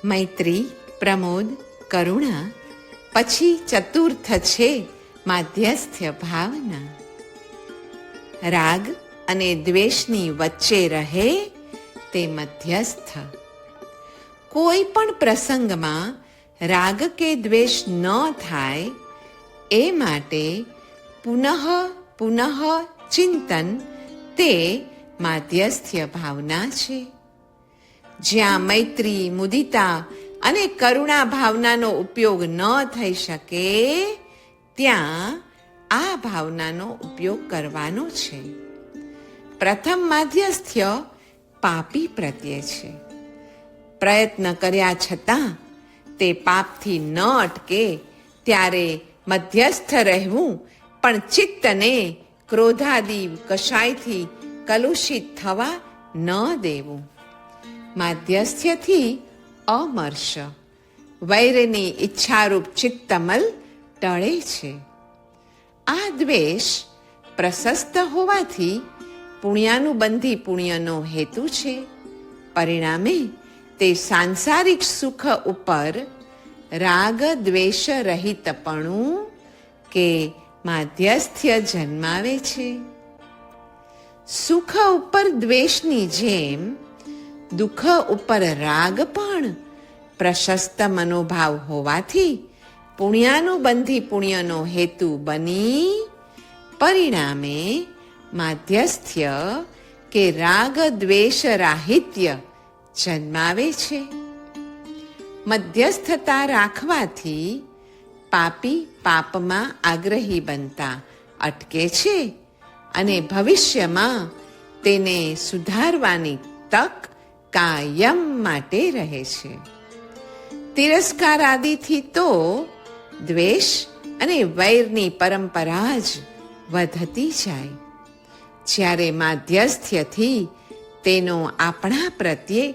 મૈત્રી, પ્રમોદ, કરુણા, પછી ચતુર્થ છે માધ્યસ્થ્ય ભાવના. રાગ અને દ્વેષની વચ્ચે રહે તે મધ્યસ્થ. કોઈ પણ પ્રસંગમાં રાગ કે દ્વેષ ન થાય એ માટે પુનઃ પુનઃ ચિંતન તે માધ્યસ્થ્ય ભાવના છે. જ્યાં મૈત્રી, મુદિતા અને કરુણા ભાવનાનો ઉપયોગ ન થઈ શકે ત્યાં આ ભાવનાનો ઉપયોગ કરવાનો છે. પ્રથમ માધ્યસ્થ્ય પાપી પ્રત્યે છે. પ્રયત્ન કર્યા છતાં તે પાપથી ન અટકે ત્યારે મધ્યસ્થ રહેવું, પણ ચિત્તને ક્રોધાદિ કષાયથી કલુષિત થવા ન દેવું. માધ્યસ્થ્યથી અમર્ષ, વૈરની ઈચ્છારૂપ ચિત્તમલ ટળે છે. આ દ્વેષ પ્રશસ્ત હોવાથી પુણ્યાનુબંધી પુણ્યનો હેતુ છે. પરિણામે તે સાંસારિક સુખ ઉપર રાગ દ્વેષ રહિતપણું કે માધ્યસ્થ્ય જન્માવે છે. સુખ ઉપર દ્વેષની જેમ દુઃખ ઉપર રાગ પણ પ્રશસ્ત મનોભાવ હોવાથી પુણ્યાનુબંધી પુણ્યનો હેતુ બની પરિણામે માધ્યસ્થ્ય કે રાગ દ્વેષ રાહિત્ય જન્માવે છે. મધ્યસ્થતા રાખવાથી પાપી પાપમાં આગ્રહી બનતા અટકે છે અને ભવિષ્યમાં તેને સુધારવાની તક કાયમ માટે રહે છે. તિરસ્કાર આદિથી તો દ્વેષ અને વૈરની પરંપરા જ વધતી જાય, જ્યારે માધ્યસ્થ્યથી તેનો આપણા પ્રત્યે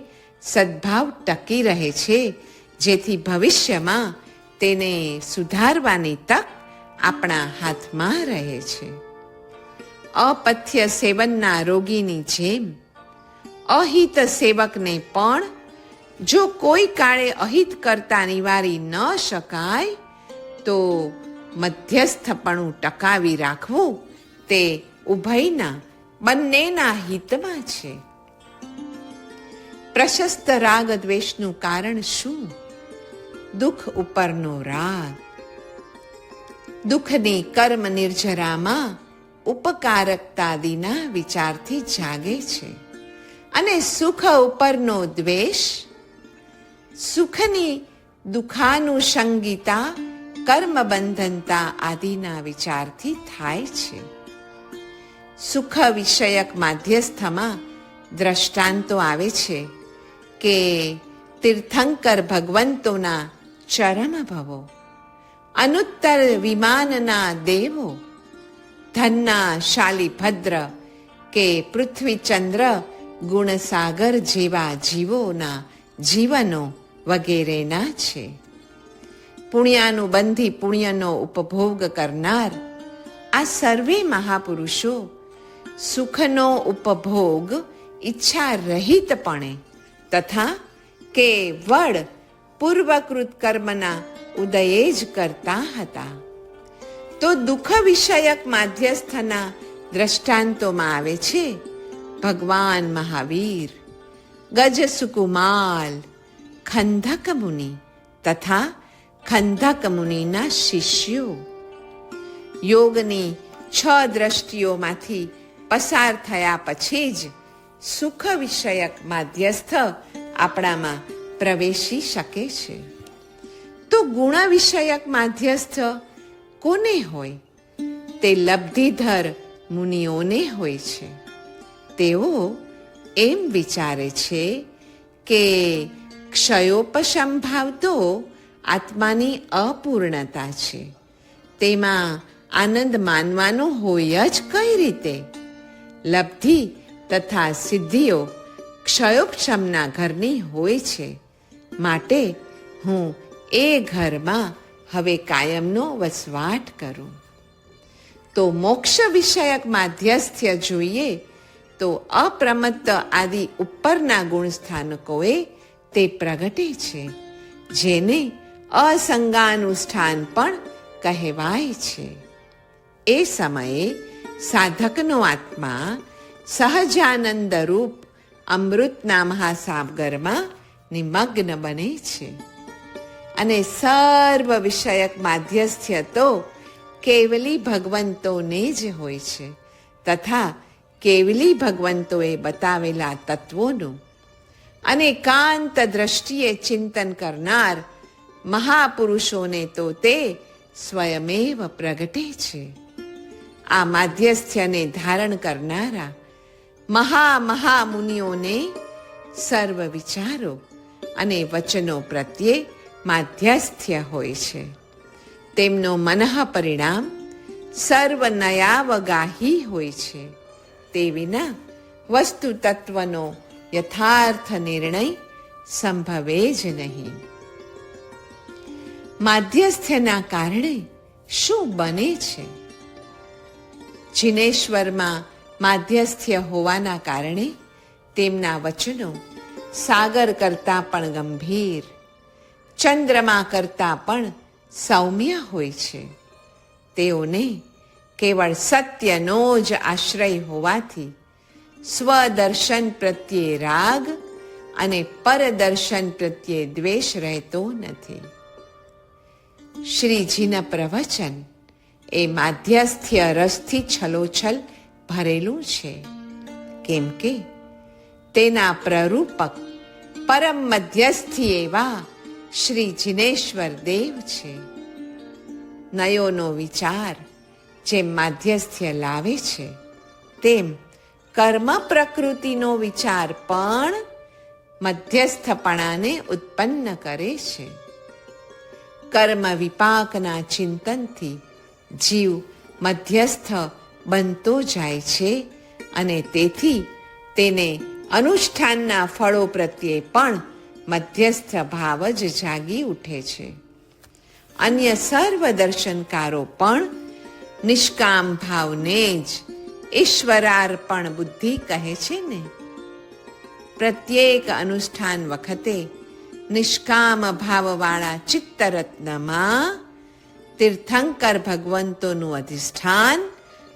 સદ્ભાવ ટકી રહે છે, જેથી ભવિષ્યમાં તેને સુધારવાની તક આપણા હાથમાં રહે છે. અપથ્ય સેવનના રોગીની જેમ અહિત સેવકને પણ જો કોઈ કાળે અહિત કરતા નિવારી ન શકાય તો મધ્યસ્થપણું ટકાવી રાખવું તે ઉભયના બંનેના હિતમાં છે. પ્રશસ્ત રાગ દ્વેષનું કારણ શું? દુઃખ ઉપરનો રાગ. દુઃખની કર્મ નિર્જરામાં ઉપકારકતાદિના વિચારથી જાગે છે, અને સુખ ઉપરનો દ્વેષ સુખની દુઃખાનુષંગિતા કર્મબંધનતા આદિના વિચારથી થાય છે. સુખ વિષયક માધ્યસ્થમાં દ્રષ્ટાંતો આવે છે કે તીર્થંકર ભગવંતોના ચરમ ભવો, અનુત્તર વિમાનના દેવો, ધનના શાલિભદ્ર કે પૃથ્વી ચંદ્ર ગુણસાગર જેવા જીવોના જીવનો વગેરેના છે. પુણ્યાનુબંધી પુણ્યનો ઉપભોગ કરનાર આ સર્વે મહાપુરુષો સુખનો ઉપભોગ ઈચ્છા રહિતપણે તથા કેવળ પૂર્વકૃત કર્મના ઉદયે જ કરતા હતા. તો દુઃખ વિષયક માધ્યસ્થના દ્રષ્ટાંતોમાં આવે છે ભગવાન મહાવીર, ગજ સુકુમાલ, ખંધક મુનિ તથા ખંધક મુનિના શિષ્યો. યોગની 6 દ્રષ્ટિઓમાંથી પસાર થયા પછી જ સુખ વિષયક માધ્યસ્થ આપણામાં પ્રવેશી શકે છે. તો ગુણ વિષયક માધ્યસ્થ કોને હોય? તે લબ્ધિધર મુનિઓને હોય છે. તેઓ એમ વિચારે છે કે ક્ષયોપશંભાવ તો આત્માની અપૂર્ણતા છે, તેમાં આનંદ માનવાનો હોય જ કઈ રીતે? લબ્ધિ તથા સિદ્ધિઓ ક્ષયોપશમના ઘરની હોય છે, માટે હું એ ઘરમાં હવે કાયમનો વસવાટ કરું. તો મોક્ષ વિષયક માધ્યસ્થ્ય જોઈએ તો અપ્રમત્ત આદિ ઉપરના ગુણ સ્થાનકોએ તે પ્રગટે છે, જેને અસંગાનુષ્ઠાન પણ કહેવાય છે. એ સમયે સાધકનો આત્મા સહજાનંદ રૂપ અમૃતના મહાસાગરમાં નિમગ્ન બને છે અને સર્વ વિષયક માધ્યસ્થ્ય તો કેવલી ભગવંતોને જ હોય છે તથા કેવલી ભગવંતોએ બતાવેલા તત્વોનું અને એકાંત દ્રષ્ટિએ ચિંતન કરનાર મહાપુરુષોને તો તે સ્વયમેવ પ્રગટે છે. આ માધ્યસ્થ્યને ધારણ કરનારા મહામુનિઓને સર્વ વિચારો અને વચનો પ્રત્યે માધ્યસ્થ્ય હોય છે. તેમનો મનઃ પરિણામ સર્વનયાવગાહી હોય છે. તે વિના વસ્તુ તત્વનો યથાર્થ નિર્ણય સંભવે જ નહીં. માધ્યસ્થ્યના કારણે શું બને છે? જિનેશ્વરમાં માધ્યસ્થ્ય હોવાના કારણે તેમના વચનો સાગર કરતાં પણ ગંભીર, ચંદ્રમા કરતાં પણ સૌમ્ય હોય છે. તેઓને કેવળ સત્યનો જ આશ્રય હોવાથી સ્વદર્શન પ્રત્યે રાગ અને પરદર્શન પ્રત્યે દ્વેષ રહેતો નથી. શ્રીજીના પ્રવચન એ માધ્યસ્થ્ય રસથી છલોછલ ભરેલું છે, કેમ કે તેના પ્રરૂપક પરમ મધ્યસ્થી એવા શ્રી જિનેશ્વર દેવ છે. નયોનો વિચાર જેમ માધ્યસ્થ્ય લાવે છે, તેમ કર્મ પ્રકૃતિનો વિચાર પણ મધ્યસ્થપણાને ઉત્પન્ન કરે છે. કર્મ વિપાકના ચિંતનથી જીવ મધ્યસ્થ બનતો જાય છે અને તેથી તેને અનુષ્ઠાનના ફળો પ્રત્યે પણ મધ્યસ્થ ભાવ જ જાગી ઉઠે છે. અન્ય સર્વ દર્શનકારો પણ નિષ્કામ ભાવને જ ઈશ્વરાર્પણ બુદ્ધિ કહે છે ને. પ્રત્યેક અનુષ્ઠાન વખતે નિષ્કામ ભાવવાળા ચિત્તરત્નમાં તીર્થંકર ભગવંતોનું અધિષ્ઠાન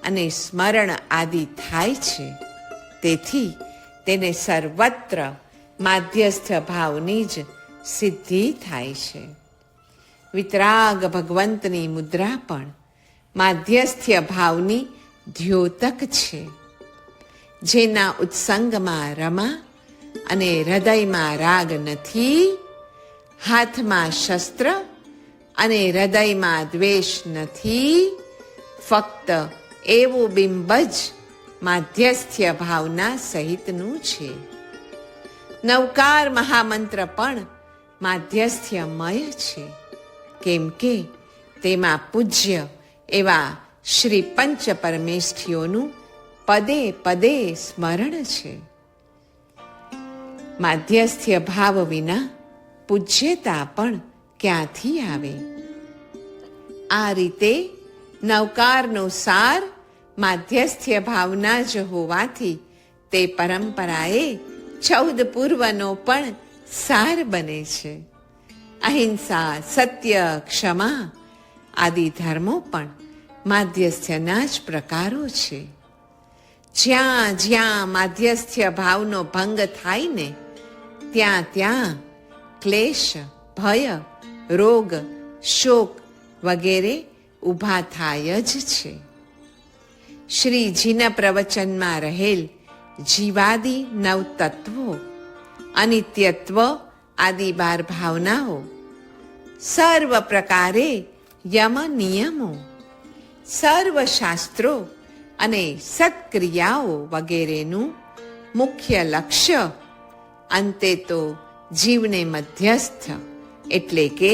અને સ્મરણ આદિ થાય છે. તેથી તેને સર્વત્ર માધ્યસ્થ ભાવની જ સિદ્ધિ થાય છે. વિતરાગ ભગવંતની મુદ્રા પણ માધ્યસ્થ્ય ભાવની દ્યોતક છે. જેના ઉત્સંગમાં રમા અને હૃદયમાં રાગ નથી, હાથમાં શસ્ત્ર અને હૃદયમાં દ્વેષ નથી, ફક્ત એવું બિંબ જ માધ્યસ્થ્ય ભાવના સહિતનું છે. નવકાર મહામંત્ર પણ માધ્યસ્થ્યમય છે, કેમ કે તેમાં પૂજ્ય એવા શ્રી પંચ પરમેષ્ઠીઓનું પદે પદે સ્મરણ છે. માધ્યસ્થ્ય ભાવ વિના પૂજ્યતા પણ ક્યાંથી આવે? આ રીતે નવકારનો સાર માધ્યસ્થ્ય ભાવના જ હોવાથી તે પરંપરાએ 14 પૂર્વનો પણ સાર બને છે. અહિંસા, સત્ય, ક્ષમા આદિ ધર્મો પણ માધ્યસ્થ્યના જ પ્રકારો છે. જ્યાં જ્યાં માધ્યસ્થ્ય ભાવનો ભંગ થાય ને, ત્યાં ત્યાં ક્લેશ, ભય, રોગ, શોક વગેરે ઊભા થાય જ છે. શ્રીજીના પ્રવચનમાં રહેલ જીવાદી 9 તત્વો, અનિત્યત્વ આદિ 12 ભાવનાઓ, સર્વ પ્રકારે યમ નિયમો, સર્વ શાસ્ત્રો અને સત્ક્રિયાઓ વગેરેનું મુખ્ય લક્ષ્ય અંતે તો જીવને મધ્યસ્થ એટલે કે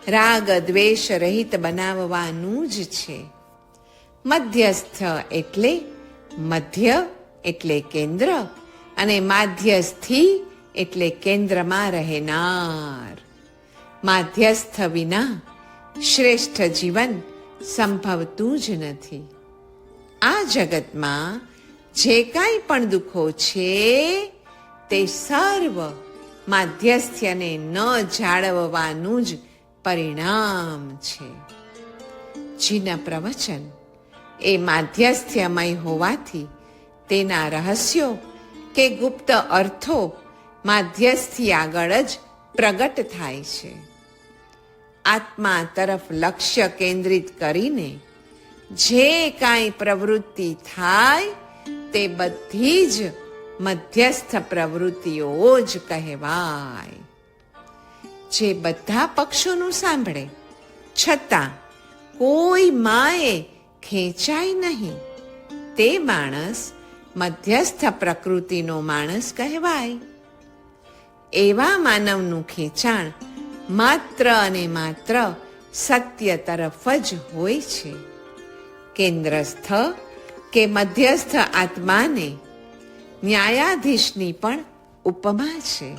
રાગ દ્વેષ રહિત બનાવવાનું જ છે. મધ્યસ્થ એટલે મધ્ય એટલે કેન્દ્ર અને માધ્યસ્થી એટલે કેન્દ્રમાં રહેનાર. માધ્યસ્થ વિના શ્રેષ્ઠ જીવન સંભવતું જ નથી. આ જગતમાં જે કાંઈ પણ દુઃખો છે તે સર્વ માધ્યસ્થ્યને ન જાળવવાનું જ પરિણામ છે. જીન પ્રવચન એ માધ્યસ્થ્યમય હોવાથી તેના રહસ્યો કે ગુપ્ત અર્થો માધ્યસ્થી આગળ જ પ્રગટ થાય છે. આત્મા તરફ લક્ષ્ય કેન્દ્રિત કરીને જે કાંઈ પ્રવૃત્તિ થાય તે બધી જ મધ્યસ્થ પ્રવૃત્તિઓ જ કહેવાય. જે બધા પક્ષોનું સાંભળે છતાં કોઈ માએ ખેંચાય નહીં તે માણસ મધ્યસ્થ પ્રકૃતિનો માણસ કહેવાય. એવા માનવનું ખેંચાણ માત્ર અને માત્ર સત્ય તરફ જ હોય છે. કેન્દ્રસ્થ કે મધ્યસ્થ આત્માને ન્યાયાધીશની પણ ઉપમા છે.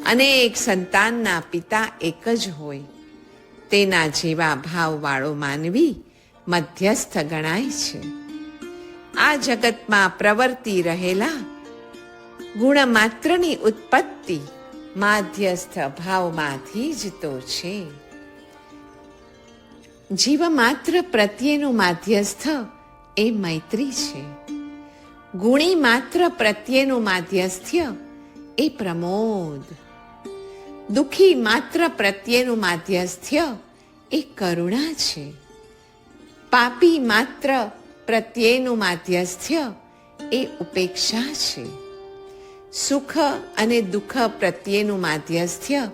અનેક સંતાનના પિતા એક જ હોય તેના જેવા ભાવવાળો માનવી મધ્યસ્થ ગણાય છે. આ જગતમાં પ્રવર્તી રહેલા ગુણ માત્રની ઉત્પત્તિ માધ્યસ્થ ભાવમાંથી જ તો છે. જીવ માત્ર પ્રત્યેનું માધ્યસ્થ એ મૈત્રી છે. ગુણી માત્ર પ્રત્યેનું માધ્યસ્થ્ય એ પ્રમોદ. દુઃખી માત્ર પ્રત્યેનું માધ્યસ્થ્ય એ કરુણા છે. પાપી માત્ર પ્રત્યેનું માધ્યસ્થ્ય એ ઉપેક્ષા છે. સુખ અને દુઃખ પ્રત્યેનું માધ્યસ્થ્ય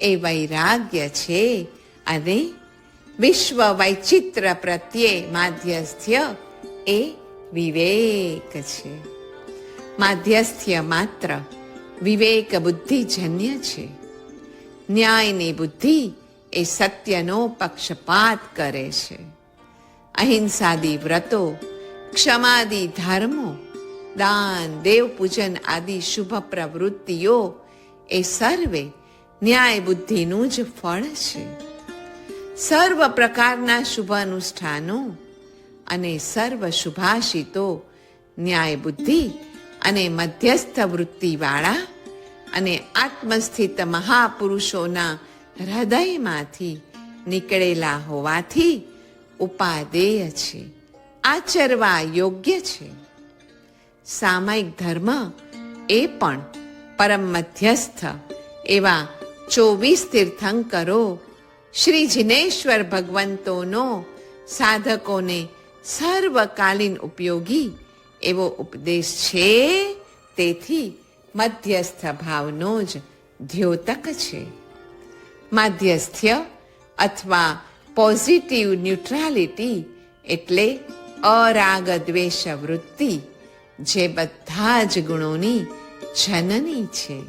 એ વૈરાગ્ય છે અને વિશ્વ વૈચિત્ર પ્રત્યે માધ્યસ્થ્ય એ વિવેક છે. માધ્યસ્થ્ય માત્ર વિવેક બુદ્ધિજન્ય છે. ન્યાયની બુદ્ધિ એ સત્યનો પક્ષપાત કરે છે. અહિંસાદી વ્રતો, ક્ષમાદી ધર્મો, દાન, દેવ પૂજન આદિ શુભ પ્રવૃત્તિઓ એ સર્વે ન્યાય બુદ્ધિનું જ ફળ છે. સર્વ પ્રકારના શુભ અનુષ્ઠાનો અને સર્વ શુભાશિતો ન્યાય બુદ્ધિ અને મધ્યસ્થ વૃત્તિવાળા અને આત્મસ્થિત મહાપુરુષોના હૃદયમાંથી નીકળેલા હોવાથી ઉપાદેય છે, આચરવા યોગ્ય છે. સામાયિક ધર્મ એ પણ પરમ મધ્યસ્થ એવા 24 તીર્થંકરો શ્રી જિનેશ્વર ભગવંતોનો સાધકોને સર્વકાલીન ઉપયોગી એવો ઉપદેશ છે. તેથી મધ્યસ્થ ભાવનો જ દ્યોતક છે. માધ્યસ્થ્ય અથવા પોઝિટિવ ન્યુટ્રાલિટી એટલે અરાગ દ્વેષ વૃત્તિ જે બધા જ ગુણોની જનની છે.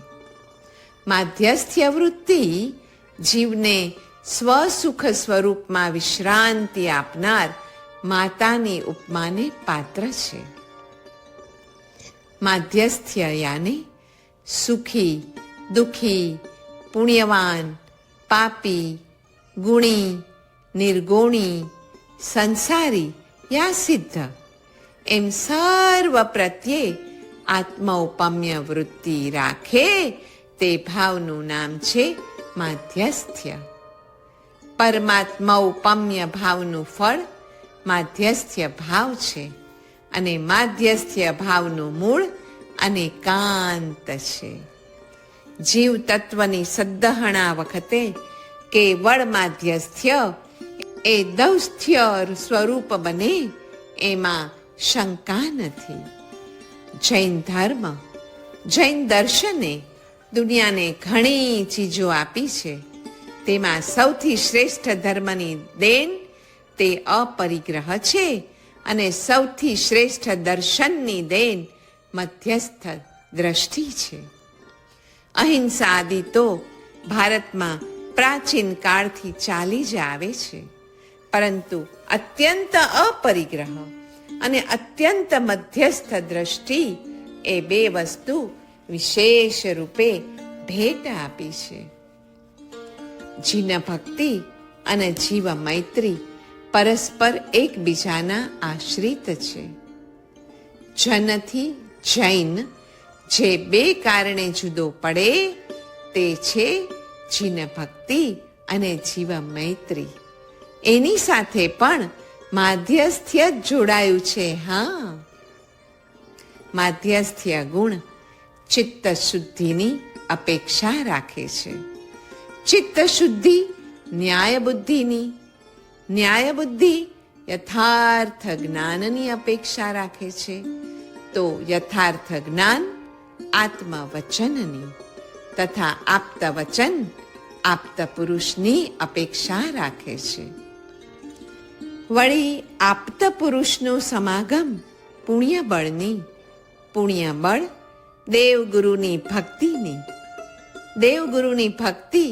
માધ્યસ્થ્ય વૃત્તિ જીવને સ્વસુખ સ્વરૂપમાં વિશ્રાંતિ આપનાર માતાની ઉપમાને પાત્ર છે. માધ્યસ્થ્ય યાને સુખી, દુઃખી, પુણ્યવાન, પાપી, ગુણી, નિર્ગુણી, સંસારી યા સિદ્ધ એમ સર્વ પ્રત્યે આત્મૌપમ્ય વૃત્તિ રાખે તે ભાવનું નામ છે માધ્યસ્થ્ય. પરમાત્મૌપમ્ય ભાવનું ફળ માધ્યસ્થ્ય ભાવ છે અને માધ્યસ્થ્ય ભાવનું મૂળ અને કાંત છે. જીવ તત્વની સદ્દહણા વખતે કેવળ માધ્યસ્થ્ય એ દૌસ્થ્ય સ્વરૂપ બને એમાં શંકા નથી. જૈન ધર્મ, જૈન દર્શને દુનિયાને ઘણી ચીજો આપી છે. તેમાં સૌથી શ્રેષ્ઠ ધર્મની દેન તે અપરિગ્રહ છે અને સૌથી શ્રેષ્ઠ દર્શનની દેન મધ્યસ્થ દ્રષ્ટિ છે. અહિંસા આદિ તો ભારતમાં પ્રાચીન કાળથી ચાલી જ આવે છે, પરંતુ અત્યંત અપરિગ્રહ અને અત્યંત મધ્યસ્થ દ્રષ્ટિ એ બે વસ્તુ વિશેષ રૂપે ભેટ આપી છે. જીન ભક્તિ અને જીવ મૈત્રી પરસ્પર એકબીજાના આશ્રિત છે. જનથી જૈન જે બે કારણે જુદો પડે તે છે જીન ભક્તિ અને જીવ મૈત્રી. એની સાથે પણ માધ્યસ્થ્ય જ જોડાયું છે. હા, માધ્યસ્થ્ય ગુણ ચિત્ત શુદ્ધિની અપેક્ષા રાખે છે. ચિત્ત શુદ્ધિ ન્યાય બુદ્ધિની, ન્યાય બુદ્ધિ યથાર્થ જ્ઞાનની અપેક્ષા રાખે છે, તો યથાર્થ જ્ઞાન આત્મવચનની તથા આપ્ત વચન આપ્ત પુરુષની અપેક્ષા રાખે છે. વળી આપ્ત પુરુષનું સમાગમ પુણ્ય બળની, પુણ્ય બળ દેવગુરુની ભક્તિની, દેવગુરુની ભક્તિ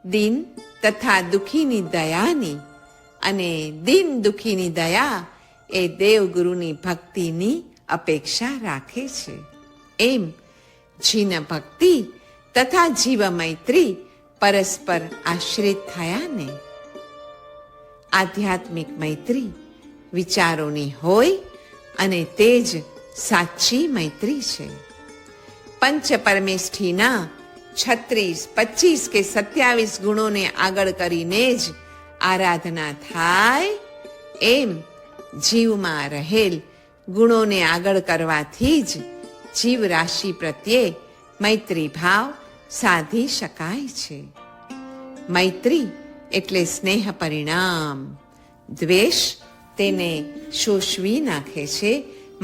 દીન તથા દુઃખીની દયાની, અને દીન દુઃખીની દયા એ દેવગુરુની ભક્તિની અપેક્ષા રાખે છે. એમ જીન ભક્તિ તથા જીવ મૈત્રી પરસ્પર આશ્રિત થયા ને. આધ્યાત્મિક મૈત્રી વિચારોની હોય અને તે જ સાચી મૈત્રી છે. પંચ પરમેષ્ઠીના 36, 25 કે 27 ગુણોને આગળ કરીને જ આરાધના થાય, એમ જીવમાં રહેલ ગુણોને આગળ કરવાથી જ જીવ રાશિ પ્રત્યે મૈત્રી ભાવ સાધી શકાય છે. મૈત્રી એટલે સ્નેહ પરિણામ. દ્વેષ તેને શોષવી નાખે છે,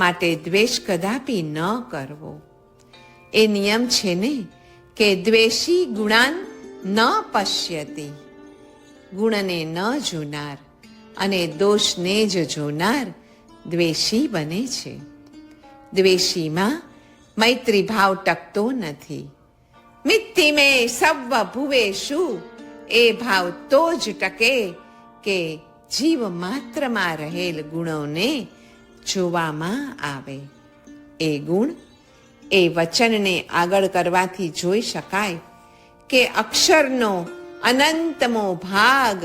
માટે દ્વેષ કદાપી ન કરવો. એ નિયમ છે ને કે દ્વેષી ગુણાન ન પશ્યતિ, ગુણને ન જોનાર અને દોષને જ જોનાર દ્વેષી બને છે. દ્વેષીમાં મૈત્રી ભાવ ટકતો નથી. મિત્તિ મે સવ્વ ભુવેષુ, એ ભાવ તો જ ટકે કે જીવ માત્રમાં રહેલ ગુણોને જોવામાં આવે. એ ગુણ એ વચનને આગળ કરવાથી જોઈ શકાય કે અક્ષરનો અનંતમો ભાગ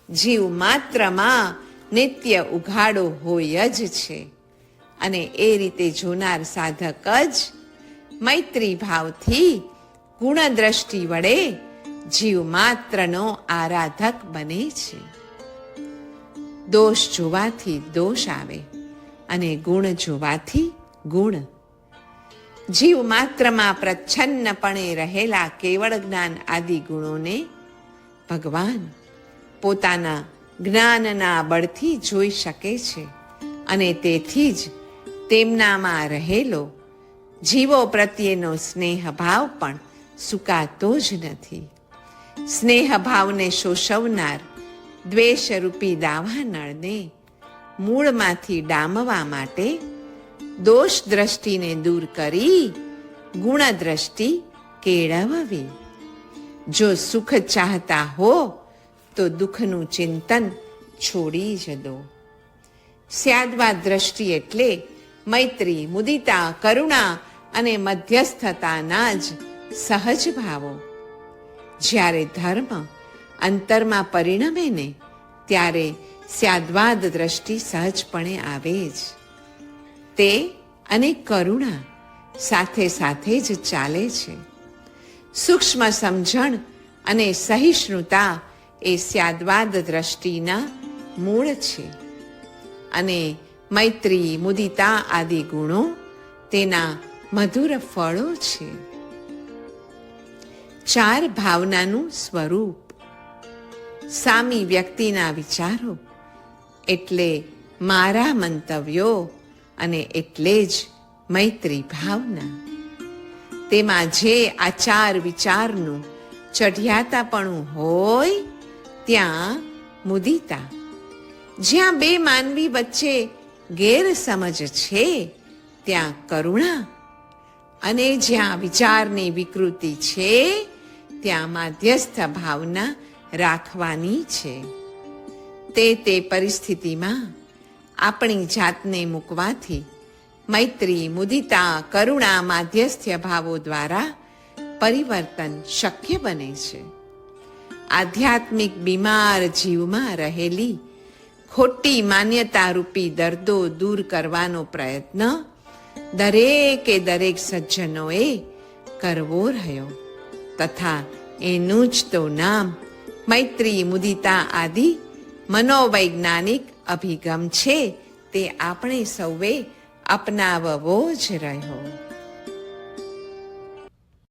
જીવ માત્રમાં નિત્ય ઉઘાડો હોય જ છે. અને એ રીતે જોનાર સાધક જ મૈત્રી ભાવથી ગુણદ્રષ્ટિ વડે જીવ માત્રનો આરાધક બને છે. દોષ જોવાથી દોષ આવે અને ગુણ જોવાથી ગુણ. જીવ માત્રમાં પ્રચ્છન્નપણે રહેલા કેવળ જ્ઞાન આદિ ગુણોને ભગવાન પોતાના જ્ઞાનના બળથી જોઈ શકે છે, અને તેથી જ તેમનામાં રહેલો જીવો પ્રત્યેનો સ્નેહ ભાવ પણ સુકાતો જ નથી. સ્નેહ ભાવને શોષવનાર દ્વેષરૂપી દાવાનળને મૂળમાંથી ડામવા માટે દોષ દ્રષ્ટિને દૂર કરી ગુણ દ્રષ્ટિ કેળવવી. જો સુખ ચાહતા હો તો દુઃખનું ચિંતન છોડી જ દો. સ્યાદ્વા દ્રષ્ટિ એટલે મૈત્રી, મુદિતા, કરુણા અને મધ્યસ્થતાના જ સહજ ભાવો. જ્યારે ધર્મ અંતરમાં પરિણમે ને ત્યારે સ્યાદ્વાદ દ્રષ્ટિ સહજપણે આવે જ. તે અને કરુણા સાથે સાથે જ ચાલે છે. સૂક્ષ્મ સમજણ અને સહિષ્ણુતા એ સ્યાદ્વાદ દ્રષ્ટિના મૂળ છે, અને મૈત્રી, મુદિતા આદિ ગુણો તેના મધુર ફળો છે. 4 ભાવનાનું સ્વરૂપ. સામી વ્યક્તિના વિચારો એટલે મારા મંતવ્યો, અને એટલે જ મૈત્રી ભાવના. તેમાં જે આ 4 વિચારનું ચઢિયાતાપણું હોય ત્યાં મુદિતા. જ્યાં 2 માનવી વચ્ચે ગેરસમજ છે ત્યાં કરુણા, અને જ્યાં વિચારની વિકૃતિ છે ત્યાં માધ્યસ્થ ભાવના રાખવાની છે. તે પરિસ્થિતિમાં આપણી જાતને મૂકવાથી મૈત્રી, મુદિતા, કરુણા, માધ્યસ્થ્ય ભાવો દ્વારા પરિવર્તન શક્ય બને છે. આધ્યાત્મિક બીમાર જીવમાં રહેલી ખોટી માન્યતા રૂપી દર્દો દૂર કરવાનો પ્રયત્ન દરેક સજ્જનોએ કરવો રહ્યો. તથા એનું જ તો નામ મૈત્રી મુદિતા આદિ મનોવૈજ્ઞાનિક અભિગમ છે. તે આપણે સૌએ અપનાવવો જ રહ્યો.